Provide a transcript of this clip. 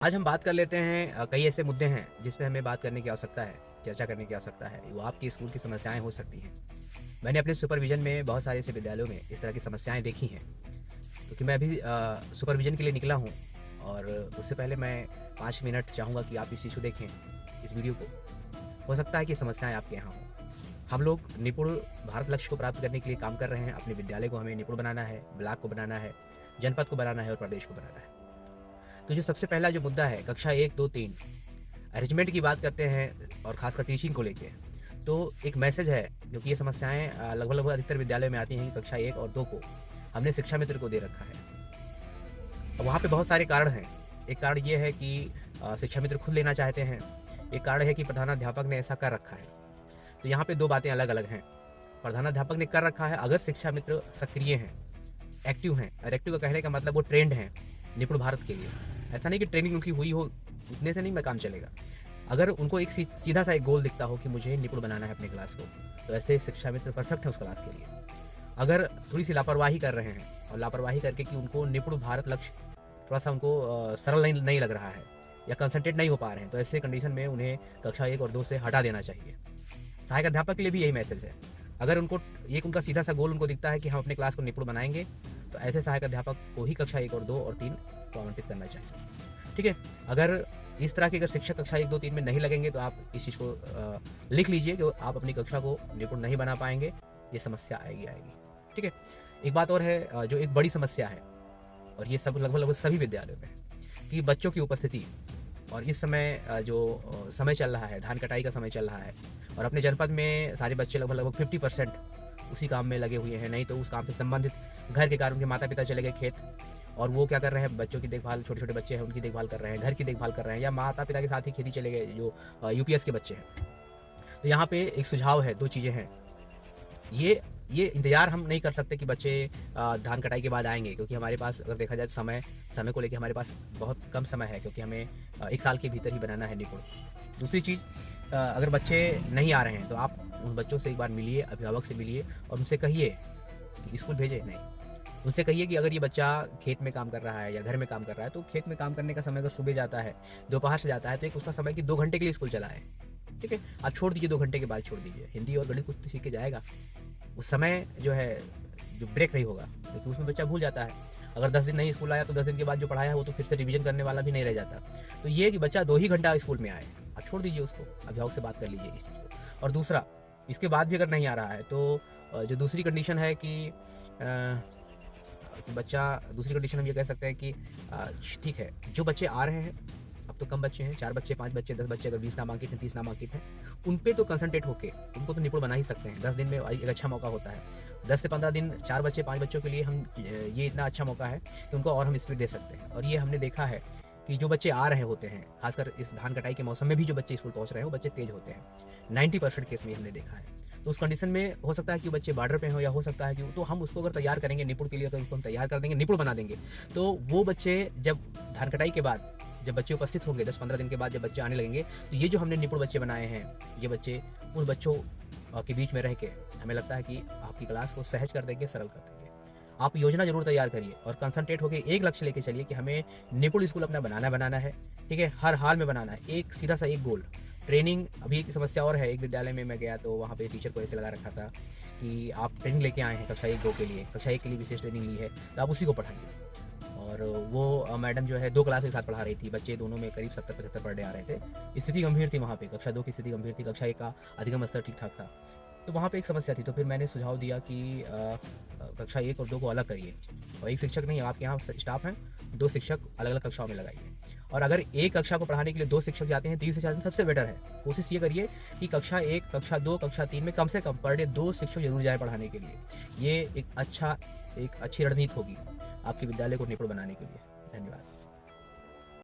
आज हम बात कर लेते हैं कई ऐसे मुद्दे हैं जिस पे हमें बात करने की आवश्यकता है, चर्चा करने की आवश्यकता है। वो आपकी स्कूल की समस्याएं हो सकती हैं। मैंने अपने सुपरविज़न में बहुत सारे ऐसे विद्यालयों में इस तरह की समस्याएं देखी हैं, क्योंकि मैं अभी सुपरविज़न के लिए निकला हूँ। और उससे पहले मैं 5 मिनट चाहूँगा कि आप इस चीज़ को देखें, इस वीडियो को। हो सकता है कि समस्याएं आपके यहाँ हों। हम लोग निपुण भारत लक्ष्य को प्राप्त करने के लिए काम कर रहे हैं। अपने विद्यालय को हमें निपुण बनाना है, ब्लॉक को बनाना है, जनपद को बनाना है और प्रदेश को बनाना है। तो जो सबसे पहला जो मुद्दा है कक्षा 1, 2, 3 अरेंजमेंट की बात करते हैं और खासकर टीचिंग को लेके, तो एक मैसेज है, क्योंकि ये समस्याएं लगभग अधिकतर विद्यालयों में आती हैं कि कक्षा 1 और 2 को हमने शिक्षा मित्र को दे रखा है। और वहाँ पे बहुत सारे कारण हैं। एक कारण ये है कि शिक्षा मित्र खुद लेना चाहते हैं। एक कारण है कि प्रधानाध्यापक ने ऐसा कर रखा है। तो यहाँ पे दो बातें अलग अलग हैं। प्रधानाध्यापक ने कर रखा है अगर शिक्षा मित्र सक्रिय हैं, एक्टिव हैं, और एक्टिव का कहने का मतलब वो ट्रेंड हैं निपुण भारत के लिए। ऐसा नहीं कि ट्रेनिंग उनकी हुई हो, उतने से नहीं मैं काम चलेगा। अगर उनको एक सीधा सा एक गोल दिखता हो कि मुझे निपुण बनाना है अपने क्लास को, तो ऐसे शिक्षा मित्र परफेक्ट है उस क्लास के लिए। अगर थोड़ी सी लापरवाही कर रहे हैं और लापरवाही करके कि उनको निपुण भारत लक्ष्य थोड़ा सा उनको सरल नहीं लग रहा है या कंसंट्रेट नहीं हो पा रहे हैं, तो ऐसे कंडीशन में उन्हें कक्षा 1 और 2 से हटा देना चाहिए। सहायक अध्यापक के लिए भी यही मैसेज है। अगर उनको एक उनका सीधा सा गोल उनको दिखता है कि हम अपने क्लास को निपुण बनाएंगे, तो ऐसे सहायक अध्यापक को ही कक्षा 1 और 2 और 3 को आवंटित करना चाहिए। ठीक है। अगर इस तरह के अगर शिक्षक कक्षा 1, 2, 3 में नहीं लगेंगे, तो आप इस चीज़ को लिख लीजिए कि आप अपनी कक्षा को निपुण नहीं बना पाएंगे। ये समस्या आएगी। ठीक है। एक बात और है, जो एक बड़ी समस्या है, और ये सब लगभग सभी विद्यालयों में, कि बच्चों की उपस्थिति। और इस समय जो समय चल रहा है, धान कटाई का समय चल रहा है, और अपने जनपद में सारे बच्चे लगभग 50% उसी काम में लगे हुए हैं। नहीं तो उस काम से संबंधित घर के कारण उनके माता पिता चले गए खेत, और वो क्या कर रहे हैं, बच्चों की देखभाल, छोटे छोटे बच्चे हैं उनकी देखभाल कर रहे हैं, घर की देखभाल कर रहे हैं, या माता पिता के साथ ही खेती चले गए जो यूपीएस के बच्चे हैं। तो यहाँ पे एक सुझाव है, दो चीज़ें हैं। ये इंतजार हम नहीं कर सकते कि बच्चे धान कटाई के बाद आएंगे, क्योंकि हमारे पास अगर देखा जाए तो समय को लेकर हमारे पास बहुत कम समय है, क्योंकि हमें 1 साल के भीतर ही बनाना है निपुण। दूसरी चीज़, अगर बच्चे नहीं आ रहे हैं तो आप उन बच्चों से एक बार मिलिए, अभिभावक से मिलिए और उनसे कहिए कि स्कूल भेजे नहीं। उनसे कहिए कि अगर ये बच्चा खेत में काम कर रहा है या घर में काम कर रहा है, तो खेत में काम करने का समय अगर सुबह जाता है, दोपहर से जाता है, तो एक उसका समय कि 2 घंटे के लिए स्कूल चला है। ठीक है। आप छोड़ दीजिए, 2 घंटे के बाद छोड़ दीजिए, हिंदी और गणित कुछ तो सीख के जाएगा। उस समय जो है, जो ब्रेक नहीं होगा, क्योंकि उसमें बच्चा भूल जाता है। अगर 10 दिन नहीं स्कूल आया, तो 10 दिन के बाद जो पढ़ाया है वो तो फिर से रिवीजन करने वाला भी नहीं रह जाता। तो ये कि बच्चा 2 ही घंटा स्कूल में आए, आप छोड़ दीजिए उसको, अभिभावक से बात कर लीजिए इस चीज़ को। और दूसरा, इसके बाद भी अगर नहीं आ रहा है, तो जो दूसरी कंडीशन है कि बच्चा, दूसरी कंडीशन हम ये कह सकते हैं कि ठीक है, जो बच्चे आ रहे हैं, अब तो कम बच्चे हैं, 4 बच्चे, 5 बच्चे, 10 बच्चे, अगर 20 नामांकित हैं, 30 नामांकित हैं, उन पे तो कंसंट्रेट होके उनको तो निपुण बना ही सकते हैं। 10 दिन में एक अच्छा मौका होता है। 10 से 15 दिन 4 बच्चे, 5 बच्चों के लिए हम, ये इतना अच्छा मौका है कि उनको और हम स्पीड दे सकते हैं। और ये हमने देखा है कि जो बच्चे आ रहे होते हैं, खासकर इस धान कटाई के मौसम में भी जो बच्चे स्कूल पहुंच रहे हैं, वो बच्चे तेज होते हैं। 90% केस में हमने देखा है। तो उस कंडीशन में हो सकता है कि बच्चे बॉर्डर पे हो, या हो सकता है कि तो हम उसको अगर तैयार करेंगे निपुण के लिए, अगर उसको हम तैयार कर देंगे, निपुण बना देंगे, तो वो बच्चे जब धान कटाई के बाद, जब बच्चे उपस्थित होंगे 10-15 दिन के बाद, जब बच्चे आने लगेंगे, तो ये जो हमने निपुण बच्चे बनाए हैं, ये बच्चे उन बच्चों के बीच में रह के, हमें लगता है कि आपकी क्लास को सहज कर देंगे, सरल कर देंगे। आप योजना जरूर तैयार करिए और कंसंट्रेट होकर एक लक्ष्य लेके चलिए कि हमें निपुण स्कूल अपना बनाना है। ठीक है। हर हाल में बनाना है, एक सीधा सा एक गोल। ट्रेनिंग, अभी एक समस्या और है, एक विद्यालय में मैं गया तो वहाँ पे टीचर को ऐसे लगा रखा था कि आप ट्रेनिंग लेके आए हैं कक्षा 1, 2 के लिए, कक्षा 1 के लिए विशेष ट्रेनिंग ली है, तो आप उसी को पढ़ाइए। और वो मैडम जो है 2 क्लास के साथ पढ़ा रही थी, बच्चे दोनों में करीब 70-75 पर डे आ रहे थे। स्थिति गंभीर थी वहाँ पे, कक्षा 2 की स्थिति गंभीर थी, कक्षा 1 का अधिगम स्तर ठीक ठाक था। तो वहाँ पे एक समस्या थी। तो फिर मैंने सुझाव दिया कि कक्षा 1 और 2 को अलग करिए, और एक शिक्षक नहीं, आपके यहाँ स्टाफ हैं, 2 शिक्षक अलग अलग कक्षाओं में लगाइए। और अगर एक कक्षा को पढ़ाने के लिए 2 शिक्षक जाते हैं, 3 से 4 दिन सबसे बेटर है। कोशिश ये करिए कि कक्षा 1, कक्षा 2, कक्षा 3 में कम से कम पर डे 2 शिक्षक जरूर जाए पढ़ाने के लिए। ये एक अच्छी रणनीति होगी आपके विद्यालय को निपुण बनाने के लिए। धन्यवाद।